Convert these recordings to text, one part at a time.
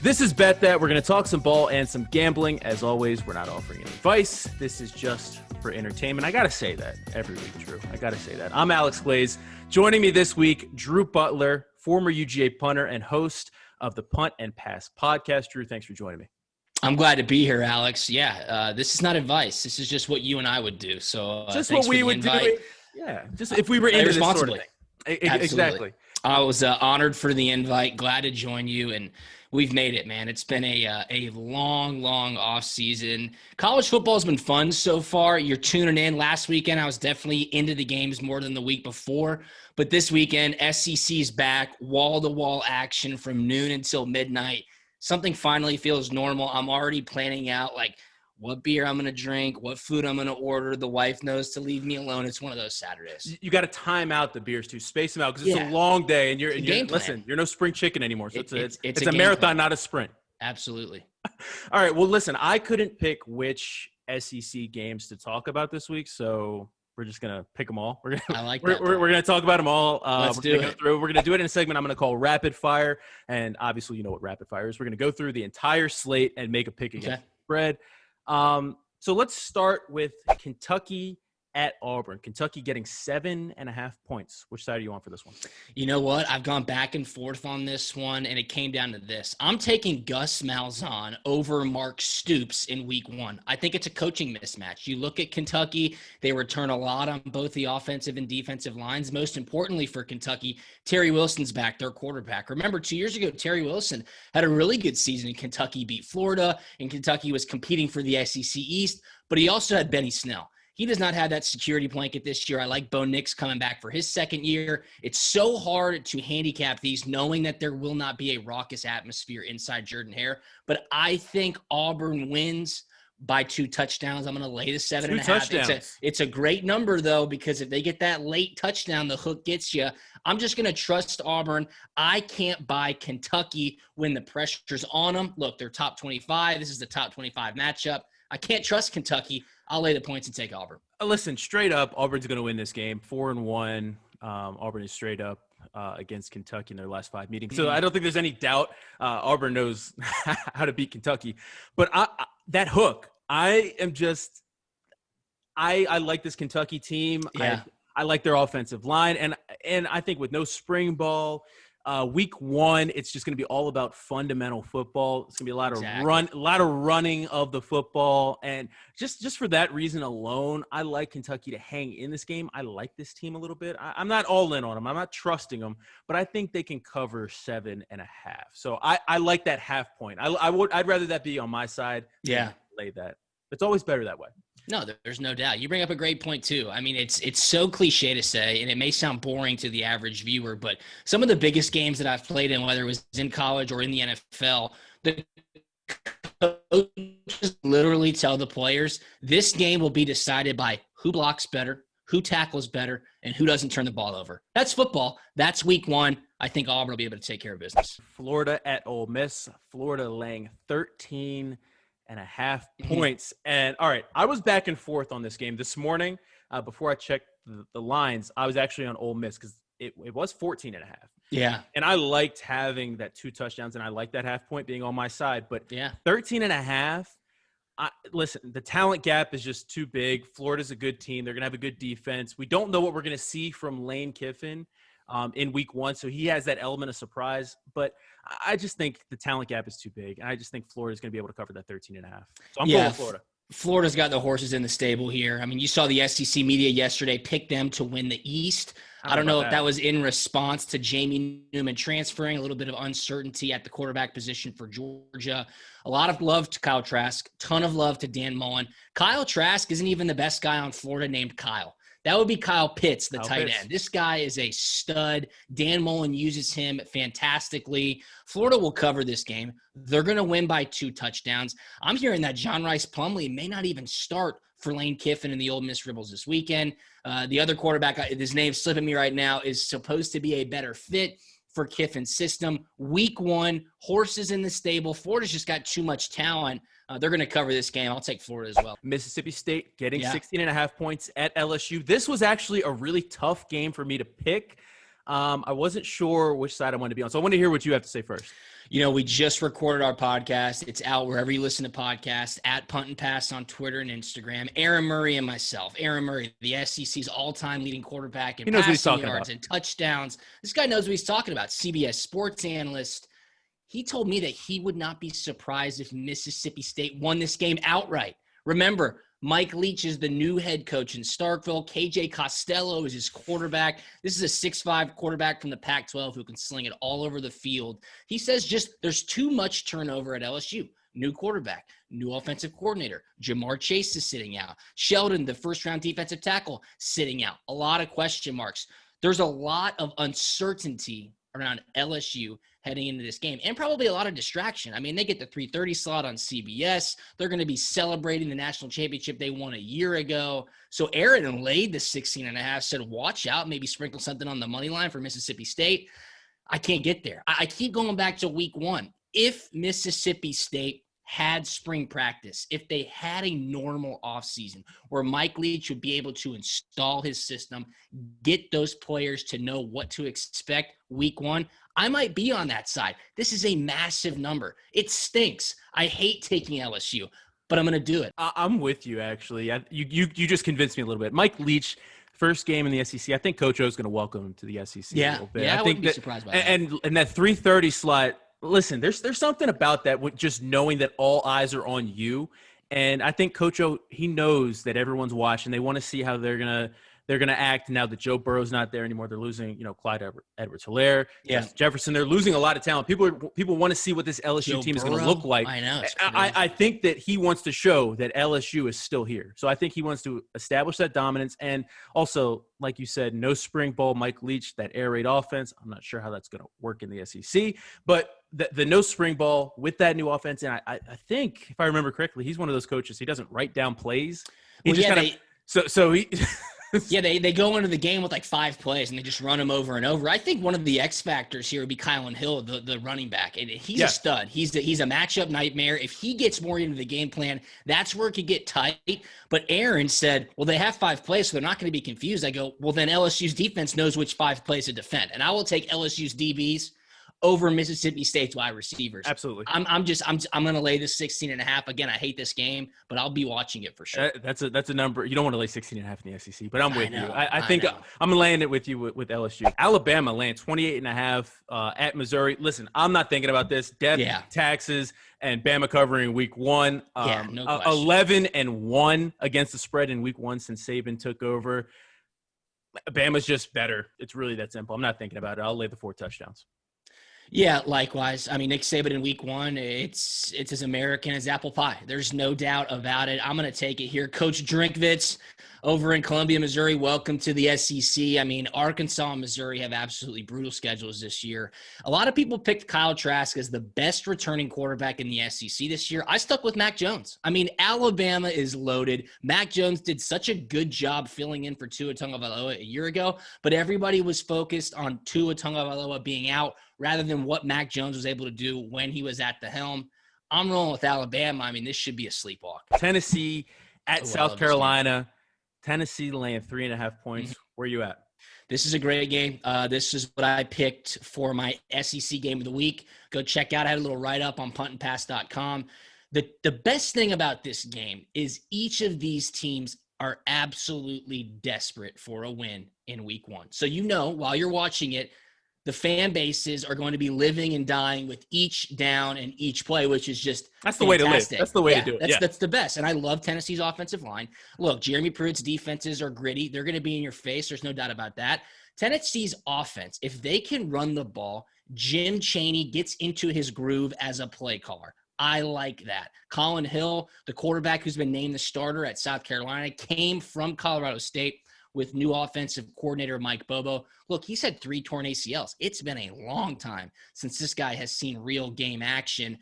This is Bet That. We're going to talk some ball and some gambling. As always, we're not offering any advice. This is just for entertainment. I got to say that every week, Drew. I got to say that. I'm Alex Glaze. Joining me this week, Drew Butler, former UGA punter and host of the Punt and Pass podcast. Drew, thanks for joining me. I'm glad to be here, Alex. Yeah, this is not advice. This is just what you and I would do. So just what we would do. Yeah, just if we were into this sort of thing. Exactly. I was honored for the invite. Glad to join you, and we've made it, man. It's been a long off season. College football has been fun so far. You're tuning in. Last weekend, I was definitely into the games more than the week before. But this weekend, SEC's back, wall-to-wall action from noon until midnight. Something finally feels normal. I'm already planning out, like, what beer I'm going to drink, what food I'm going to order. The wife knows to leave me alone. It's one of those Saturdays. You got to time out the beers too. Space them out because it's a long day. And you're listen, you're no spring chicken anymore. So it's a marathon, plan. Not a sprint. Absolutely. All right. Well, listen, I couldn't pick which SEC games to talk about this week, so we're just going to pick them all. We're going to talk about them all. Let's do it. We're going to do it in a segment I'm going to call Rapid Fire. And obviously, you know what Rapid Fire is. We're going to go through the entire slate and make a pick against the spread. So let's start with Kentucky at Auburn. Kentucky getting 7.5 points. Which side are you on for this one? You know what? I've gone back and forth on this one, and it came down to this. I'm taking Gus Malzahn over Mark Stoops in week one. I think it's a coaching mismatch. You look at Kentucky, they return a lot on both the offensive and defensive lines. Most importantly for Kentucky, Terry Wilson's back, their quarterback. Remember, 2 years ago, Terry Wilson had a really good season in Kentucky, beat Florida, and Kentucky was competing for the SEC East, but he also had Benny Snell. He does not have that security blanket this year. I like Bo Nix coming back for his second year. It's so hard to handicap these knowing that there will not be a raucous atmosphere inside Jordan-Hare. But I think Auburn wins by 2 touchdowns. I'm going to lay the 7.5. It's a great number, though, because if they get that late touchdown, the hook gets you. I'm just going to trust Auburn. I can't buy Kentucky when the pressure's on them. Look, they're top 25. This is the top 25 matchup. I can't trust Kentucky. I'll lay the points and take Auburn. Listen, straight up, Auburn's going to win this game. 4-1. Auburn is straight up against Kentucky in their last 5 meetings. So I don't think there's any doubt Auburn knows how to beat Kentucky. But that hook, I like this Kentucky team. Yeah. I like their offensive line. And I think with no spring ball, week one, it's just going to be all about fundamental football. It's going to be a lot of running of the football. And just for that reason alone, I like Kentucky to hang in this game. I like this team a little bit. I'm not all in on them. I'm not trusting them, but I think they can cover 7.5. So I like that half point. I'd rather that be on my side. Yeah. Lay that. It's always better that way. No, there's no doubt. You bring up a great point, too. I mean, it's so cliche to say, and it may sound boring to the average viewer, but some of the biggest games that I've played in, whether it was in college or in the NFL, the coaches literally tell the players, this game will be decided by who blocks better, who tackles better, and who doesn't turn the ball over. That's football. That's week one. I think Auburn will be able to take care of business. Florida at Ole Miss. Florida laying 13.5 points. And all right, I was back and forth on this game this morning. Before I checked the lines, I was actually on Ole Miss because it was 14.5. Yeah. And I liked having that 2 touchdowns, and I liked that half point being on my side. But 13.5, listen, the talent gap is just too big. Florida's a good team. They're going to have a good defense. We don't know what we're going to see from Lane Kiffin in week one, so he has that element of surprise. But I just think the talent gap is too big. And I just think Florida's going to be able to cover that 13.5. So I'm going with Florida. Florida's got the horses in the stable here. I mean, you saw the SEC media yesterday pick them to win the East. I don't know if that was in response to Jamie Newman transferring, a little bit of uncertainty at the quarterback position for Georgia. A lot of love to Kyle Trask, ton of love to Dan Mullen. Kyle Trask isn't even the best guy on Florida named Kyle. That would be Kyle Pitts, the tight end. This guy is a stud. Dan Mullen uses him fantastically. Florida will cover this game. They're going to win by 2 touchdowns. I'm hearing that John Rice Plumlee may not even start for Lane Kiffin and the Ole Miss Rebels this weekend. The other quarterback, his name's slipping me right now, is supposed to be a better fit for Kiffin's system. Week one, horses in the stable. Florida's just got too much talent. They're going to cover this game. I'll take Florida as well. Mississippi State getting 16.5 points at LSU. This was actually a really tough game for me to pick. I wasn't sure which side I wanted to be on, so I want to hear what you have to say first. You know, we just recorded our podcast. It's out wherever you listen to podcasts, at Punt and Pass on Twitter and Instagram. Aaron Murray and myself. Aaron Murray, the SEC's all-time leading quarterback in passing yards and touchdowns. This guy knows what he's talking about. CBS sports analyst. He told me that he would not be surprised if Mississippi State won this game outright. Remember, Mike Leach is the new head coach in Starkville. KJ Costello is his quarterback. This is a 6'5" quarterback from the Pac-12 who can sling it all over the field. He says just there's too much turnover at LSU. New quarterback, new offensive coordinator. Jamar Chase is sitting out. Sheldon, the first-round defensive tackle, sitting out. A lot of question marks. There's a lot of uncertainty around LSU heading into this game, and probably a lot of distraction. I mean, they get the 3:30 slot on CBS. They're going to be celebrating the national championship they won a year ago. So Aaron laid the 16.5, said, watch out, maybe sprinkle something on the money line for Mississippi State. I can't get there. I keep going back to week one. If Mississippi State had spring practice, if they had a normal offseason where Mike Leach would be able to install his system, get those players to know what to expect week one, I might be on that side. This is a massive number. It stinks. I hate taking LSU, but I'm going to do it. I'm with you, actually. You just convinced me a little bit. Mike Leach, first game in the SEC. I think Coach O is going to welcome him to the SEC a little bit. I wouldn't be surprised by that. And that 3:30 slot, listen, there's something about that with just knowing that all eyes are on you. And I think Coach O, he knows that everyone's watching. They want to see how they're gonna act now that Joe Burrow's not there anymore. They're losing, Clyde Edwards-Helaire, Jefferson. They're losing a lot of talent. People want to see what this LSU team is going to look like. I know. I think that he wants to show that LSU is still here. So I think he wants to establish that dominance. And also, like you said, no spring ball, Mike Leach, that air raid offense. I'm not sure how that's going to work in the SEC, but the no spring ball with that new offense. And I think, if I remember correctly, he's one of those coaches. He doesn't write down plays. He they go into the game with like 5 plays and they just run them over and over. I think one of the X factors here would be Kylan Hill, the running back. And he's a stud. He's a matchup nightmare. If he gets more into the game plan, that's where it could get tight. But Aaron said, well, they have 5 plays, so they're not going to be confused. I go, well, then LSU's defense knows which 5 plays to defend. And I will take LSU's DBs over Mississippi State's wide receivers. Absolutely. I'm going to lay this 16.5. Again, I hate this game, but I'll be watching it for sure. That's a number. You don't want to lay 16.5 in the SEC, but I'm with you. I think I'm laying it with you with LSU. Alabama laying 28.5 at Missouri. Listen, I'm not thinking about this. Taxes, and Bama covering week one. No question. 11-1 against the spread in week one since Saban took over. Bama's just better. It's really that simple. I'm not thinking about it. I'll lay the 4 touchdowns. Yeah, likewise. I mean, Nick Saban in week one, it's as American as apple pie. There's no doubt about it. I'm going to take it here. Coach Drinkwitz over in Columbia, Missouri, welcome to the SEC. I mean, Arkansas and Missouri have absolutely brutal schedules this year. A lot of people picked Kyle Trask as the best returning quarterback in the SEC this year. I stuck with Mac Jones. I mean, Alabama is loaded. Mac Jones did such a good job filling in for Tua Tagovailoa a year ago, but everybody was focused on Tua Tagovailoa being out rather than what Mac Jones was able to do when he was at the helm. I'm rolling with Alabama. I mean, this should be a sleepwalk. Tennessee at South Carolina. Tennessee laying 3.5 points. Where are you at? This is a great game. This is what I picked for my SEC game of the week. Go check out. I had a little write-up on puntandpass.com. The best thing about this game is each of these teams are absolutely desperate for a win in week one. So while you're watching it, the fan bases are going to be living and dying with each down and each play, which is just that's the way to live. That's the way to do it. That's the best. And I love Tennessee's offensive line. Look, Jeremy Pruitt's defenses are gritty. They're going to be in your face. There's no doubt about that. Tennessee's offense, if they can run the ball, Jim Chaney gets into his groove as a play caller. I like that. Colin Hill, the quarterback who's been named the starter at South Carolina, came from Colorado State with new offensive coordinator Mike Bobo. Look, he's had 3 torn ACLs. It's been a long time since this guy has seen real game action.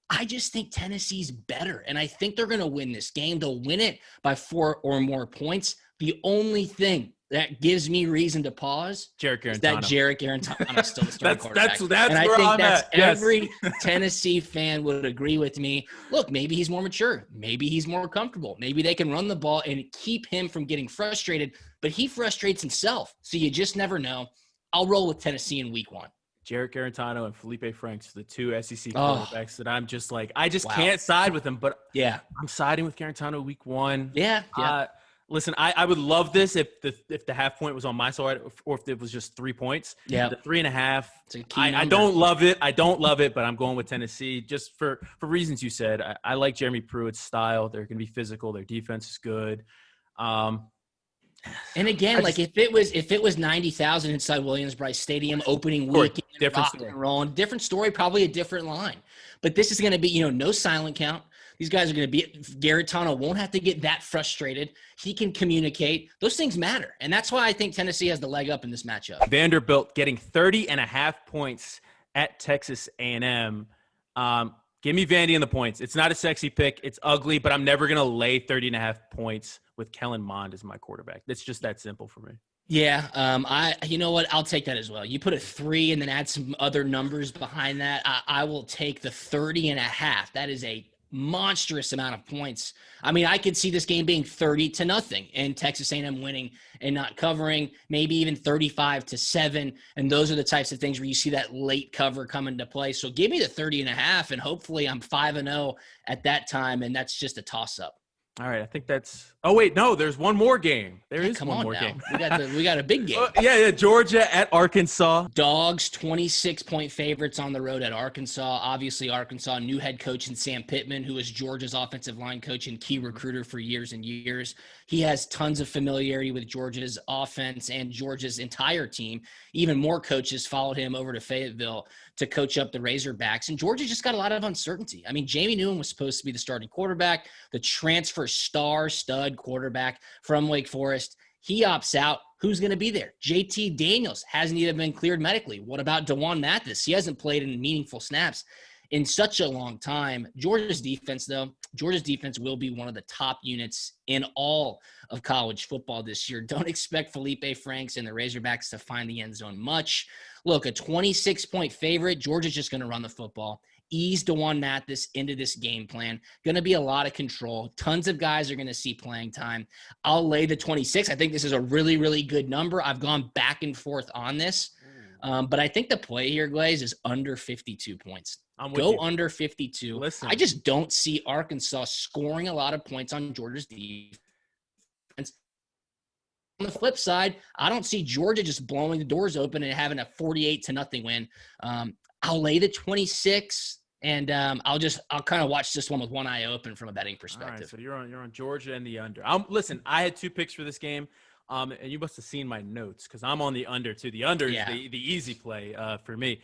I just think Tennessee's better, and I think they're going to win this game. They'll win it by 4 or more points. The only thing that gives me reason to pause is that Jarek Arantano is still the starting quarterback. That's and where I'm at. Every Tennessee fan would agree with me. Look, maybe he's more mature. Maybe he's more comfortable. Maybe they can run the ball and keep him from getting frustrated, but he frustrates himself. So you just never know. I'll roll with Tennessee in week 1. Jarrett Garantano and Felipe Franks, the two SEC quarterbacks that I'm just like, I just Wow. can't side with them, but Yeah. I'm siding with Garantano week 1. Yeah. Listen, I would love this if the half point was on my side or if it was just 3 points. Yeah. The 3.5. It's a key I number. don't love it. But I'm going with Tennessee just for reasons you said. I like Jeremy Pruitt's style. They're going to be physical. Their defense is good. And again, if it was 90,000 inside Williams-Brice Stadium opening weekend, different story. And rolling, different story, probably a different line. But this is going to be, no silent count. These guys are going to be – Garantano won't have to get that frustrated. He can communicate. Those things matter. And that's why I think Tennessee has the leg up in this matchup. Vanderbilt getting 30.5 points at Texas A&M. Give me Vandy in the points. It's not a sexy pick. It's ugly, but I'm never going to lay 30.5 points with Kellen Mond as my quarterback. It's just that simple for me. Yeah, you know what? I'll take that as well. You put a 3 and then add some other numbers behind that. I will take the 30.5. That is a monstrous amount of points. I mean, I could see this game being 30-0 and Texas A&M winning and not covering, maybe even 35-7. And those are the types of things where you see that late cover come into play. So give me the 30.5 and hopefully I'm 5-0 at that time. And that's just a toss up. All right, I think that's – oh, wait, no, there's one more game. There is one more game. We got a big game. Yeah, Georgia at Arkansas. Dogs, 26-point favorites on the road at Arkansas. Obviously, Arkansas, new head coach in Sam Pittman, who was Georgia's offensive line coach and key recruiter for years and years. He has tons of familiarity with Georgia's offense and Georgia's entire team. Even more coaches followed him over to Fayetteville to coach up the Razorbacks. And Georgia just got a lot of uncertainty. I mean, Jamie Newman was supposed to be the starting quarterback, the transfer stud quarterback from Wake Forest. He opts out. Who's going to be there? JT Daniels hasn't even been cleared medically. What about DeJuan Mathis? He hasn't played in meaningful snaps in such a long time. Georgia's defense will be one of the top units in all of college football this year. Don't expect Felipe Franks and the Razorbacks to find the end zone much. Look, a 26-point favorite. Georgia's just going to run the football. Ease DeJuan Mathis into this game plan. Going to be a lot of control. Tons of guys are going to see playing time. I'll lay the 26. I think this is a really, really good number. I've gone back and forth on this. But I think the play here, Glaze, is under 52 points. Go under 52. Listen. I just don't see Arkansas scoring a lot of points on Georgia's defense. On the flip side, I don't see Georgia just blowing the doors open and having a 48-0 win. I'll lay the 26, and I'll kind of watch this one with one eye open from a betting perspective. All right, so you're on Georgia and the under. Listen, I had 2 picks for this game, and you must have seen my notes because I'm on the under too. The under is the easy play for me,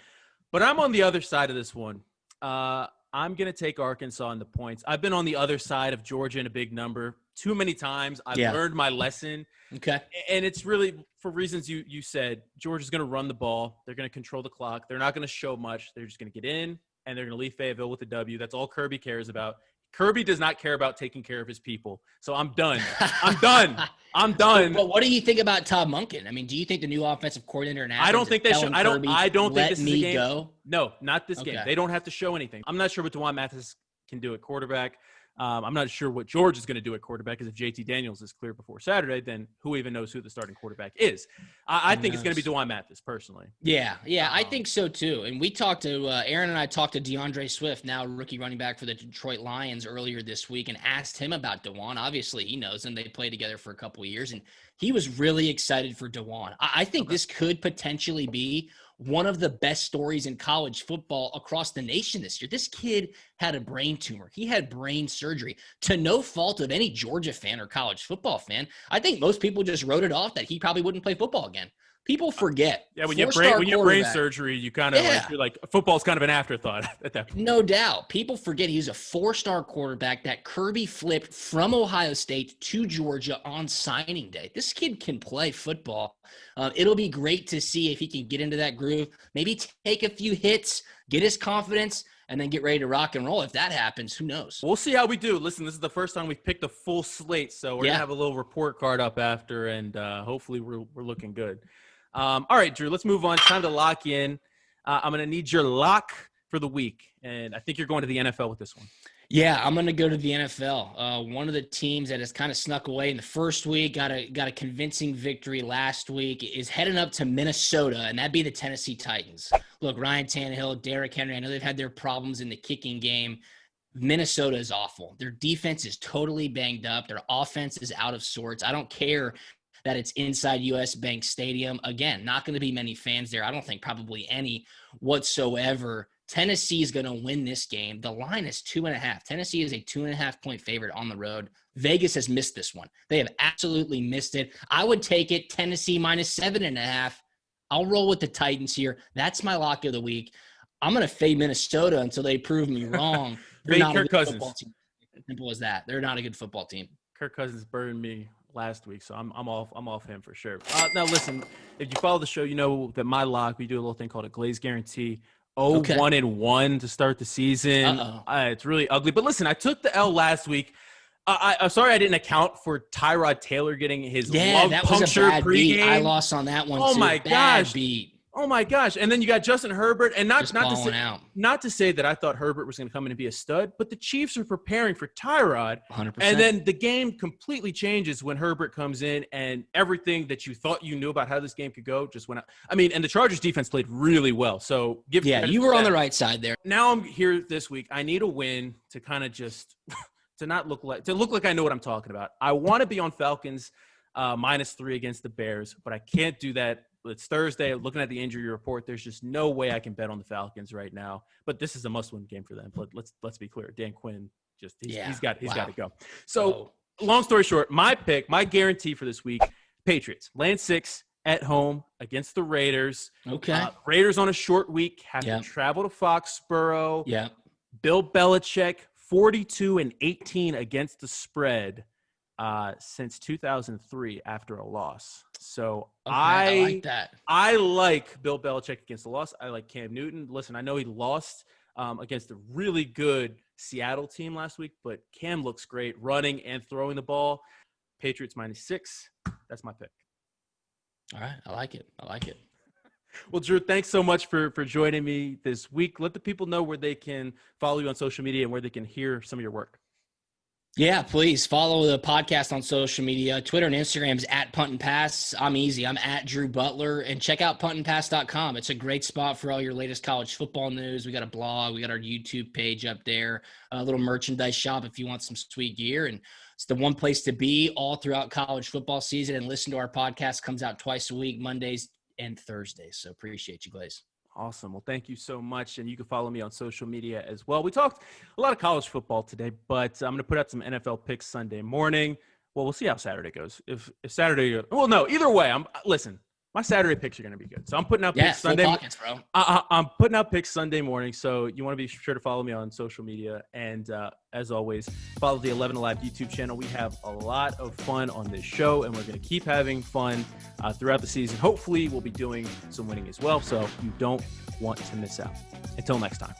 but I'm on the other side of this one. I'm going to take Arkansas in the points. I've been on the other side of Georgia in a big number too many times. I've learned my lesson. Okay. And it's really for reasons you said. Georgia's going to run the ball. They're going to control the clock. They're not going to show much. They're just going to get in, and they're going to leave Fayetteville with a W. That's all Kirby cares about. Kirby does not care about taking care of his people. So I'm done. I'm done. But what do you think about Todd Monken? I mean, do you think the new offensive coordinator in Athens I don't think they should. I don't think this is a game. Go? No, not this game. They don't have to show anything. I'm not sure what DeJuan Mathis can do at quarterback. I'm not sure what George is going to do at quarterback, because if JT Daniels is clear before Saturday, then who even knows who the starting quarterback is? I think it's going to be DeJuan Mathis, personally. Yeah, I think so too. And we talked to Aaron and I talked to DeAndre Swift, now rookie running back for the Detroit Lions, earlier this week, and asked him about DeJuan. Obviously, he knows him. They played together for a couple of years, and he was really excited for DeJuan. I think this could potentially be one of the best stories in college football across the nation this year. This kid had a brain tumor. He had brain surgery to no fault of any Georgia fan or college football fan. I think most people just wrote it off that he probably wouldn't play football again. People forget. Yeah, when you have brain surgery, you kind of you're like football's kind of an afterthought at that point. No doubt. People forget he's a 4-star quarterback that Kirby flipped from Ohio State to Georgia on signing day. This kid can play football. It'll be great to see if he can get into that groove, maybe take a few hits, get his confidence, and then get ready to rock and roll. If that happens, who knows? We'll see how we do. Listen, this is the first time we've picked a full slate, so we're going to have a little report card up after, and hopefully we're looking good. All right, Drew, let's move on. It's time to lock in. I'm going to need your lock for the week, and I think you're going to the NFL with this one. Yeah, I'm going to go to the NFL. One of the teams that has kind of snuck away in the first week, got a convincing victory last week, is heading up to Minnesota, and that'd be the Tennessee Titans. Look, Ryan Tannehill, Derrick Henry, I know they've had their problems in the kicking game. Minnesota is awful. Their defense is totally banged up. Their offense is out of sorts. I don't care that it's inside US Bank Stadium. Again, not going to be many fans there. I don't think probably any whatsoever. Tennessee is going to win this game. The line is 2.5. Tennessee is a 2.5 point favorite on the road. Vegas has missed this one. They have absolutely missed it. I would take it. Tennessee minus 7.5. I'll roll with the Titans here. That's my lock of the week. I'm going to fade Minnesota until they prove me wrong. They're not Kirk a good Cousins. football team. Simple as that. They're not a good football team. Kirk Cousins burned me last week, so I'm off him for sure. Now listen, if you follow the show, you know that my lock, we do a little thing called a Glaze guarantee. 1-1 to start the season. It's really ugly. But listen, I took the L last week. I'm sorry I didn't account for Tyrod Taylor getting his lung that puncture was a bad pregame. beat. I lost on that one. Oh too. my bad gosh. Beat. Oh my gosh. And then you got Justin Herbert, and not to say that I thought Herbert was going to come in and be a stud, but the Chiefs are preparing for Tyrod. 100%. And then the game completely changes when Herbert comes in, and everything that you thought you knew about how this game could go just went out. I mean, and the Chargers defense played really well. So you were on the right side there. Now I'm here this week. I need a win to kind of just to look like I know what I'm talking about. I want to be on Falcons -3 against the Bears, but I can't do that. It's Thursday. Looking at the injury report, there's just no way I can bet on the Falcons right now. But this is a must-win game for them. But let's be clear. Dan Quinn he's got to go. So long story short, my guarantee for this week: Patriots laying 6 at home against the Raiders. Okay. Raiders on a short week have to travel to Foxborough. Yeah. Bill Belichick 42-18 against the spread since 2003 after a loss. So I like that. I like Bill Belichick against the loss. I like Cam Newton. Listen, I know he lost against a really good Seattle team last week, but Cam looks great running and throwing the ball. Patriots -6. That's my pick. All right. I like it. Well, Drew, thanks so much for joining me this week. Let the people know where they can follow you on social media and where they can hear some of your work. Yeah, please follow the podcast on social media. Twitter and Instagram is @PuntandPass. I'm easy. I'm @Drew Butler. And check out puntandpass.com. It's a great spot for all your latest college football news. We got a blog. We got our YouTube page up there. A little merchandise shop if you want some sweet gear. And it's the one place to be all throughout college football season. And listen to our podcast. Comes out twice a week, Mondays and Thursdays. So appreciate you, Glaze. Awesome. Well, thank you so much. And you can follow me on social media as well. We talked a lot of college football today, but I'm going to put out some NFL picks Sunday morning. Well, we'll see how Saturday goes. If Saturday goes, well, no, either way, listen, my Saturday picks are going to be good. So I'm putting out picks Sunday. Pockets, bro. I'm putting out picks Sunday morning. So you want to be sure to follow me on social media. And as always, follow the 11 Alive YouTube channel. We have a lot of fun on this show, and we're going to keep having fun throughout the season. Hopefully, we'll be doing some winning as well. So you don't want to miss out. Until next time.